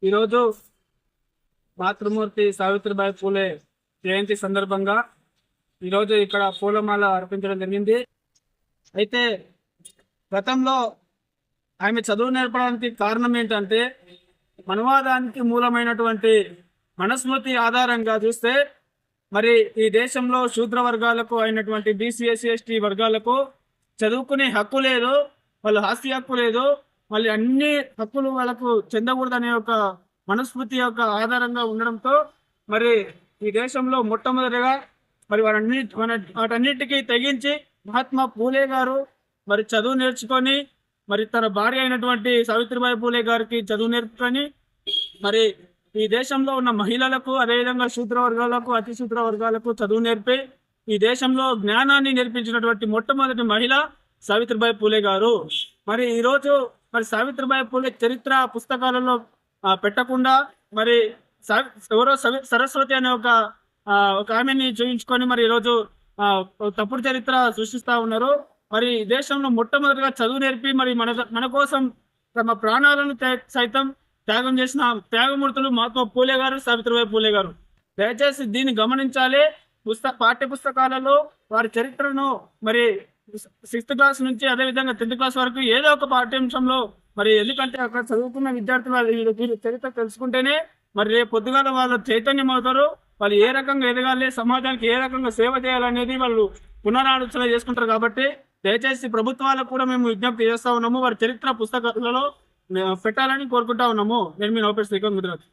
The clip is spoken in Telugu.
ఈరోజు మాతృమూర్తి సావిత్రిబాయి పూలే జయంతి సందర్భంగా ఈరోజు ఇక్కడ పూలమాల అర్పించడం జరిగింది. అయితే గతంలో ఆమె చదువు నేర్పడానికి కారణం ఏంటంటే, మనవాదానికి మూలమైనటువంటి మనుస్మృతి ఆధారంగా చూస్తే మరి ఈ దేశంలో శూద్ర వర్గాలకు అయినటువంటి బీసీ ఎస్సీ ఎస్టీ వర్గాలకు చదువుకునే హక్కు లేదు, వాళ్ళు ఆస్తి హక్కు లేదు, మళ్ళీ అన్ని హక్కులు వాళ్ళకు చెందకూడదనే ఒక మనుస్మృతి యొక్క ఆధారంగా ఉండడంతో మరి ఈ దేశంలో మొట్టమొదటిగా మరి వాటన్నిటికీ తెగించి మహాత్మా పూలే గారు మరి చదువు నేర్చుకొని మరి తన భార్య అయినటువంటి సావిత్రిబాయి పూలే గారికి చదువు నేర్పుకొని మరి ఈ దేశంలో ఉన్న మహిళలకు, అదేవిధంగా శూద్ర వర్గాలకు, అతి శూద్ర వర్గాలకు చదువు నేర్పి ఈ దేశంలో జ్ఞానాన్ని నేర్పించినటువంటి మొట్టమొదటి మహిళ సావిత్రిబాయి పూలే గారు. మరి ఈరోజు మరి సావిత్రిబాయి పూలే చరిత్ర పుస్తకాలలో పెట్టకుండా మరి ఎవరో సరస్వతి అనే ఒక ఆమెని చూపించుకొని మరి ఈరోజు తప్పుడు చరిత్ర సృష్టిస్తా ఉన్నారు. మరి దేశంలో మొట్టమొదటిగా చదువు నేర్పి మరి మన కోసం తమ ప్రాణాలను సైతం త్యాగం చేసిన త్యాగమూర్తులు మహాత్మా పూలే గారు, సావిత్రిబాయి పూలే గారు. దయచేసి దీన్ని గమనించాలి. పాఠ్య పుస్తకాలలో వారి చరిత్రను మరి 6th క్లాస్ నుంచి అదేవిధంగా 10th క్లాస్ వరకు ఏదో ఒక పాఠ్యాంశంలో మరి, ఎందుకంటే అక్కడ చదువుకున్న విద్యార్థులు చరిత్ర తెలుసుకుంటేనే మరి రేపు పొద్దుగాల వాళ్ళు చైతన్యం అవుతారు. వాళ్ళు ఏ రకంగా ఎదగాలి, సమాజానికి ఏ రకంగా సేవ చేయాలనేది వాళ్ళు పునరాలోచన చేసుకుంటారు. కాబట్టి దయచేసి ప్రభుత్వాలకు కూడా మేము విజ్ఞప్తి చేస్తా ఉన్నాము, వారి చరిత్ర పుస్తకాలలో పెట్టాలని కోరుకుంటా ఉన్నాము. నేను మీ నౌపేష్ శ్రీకాంత్ గుజరాత్.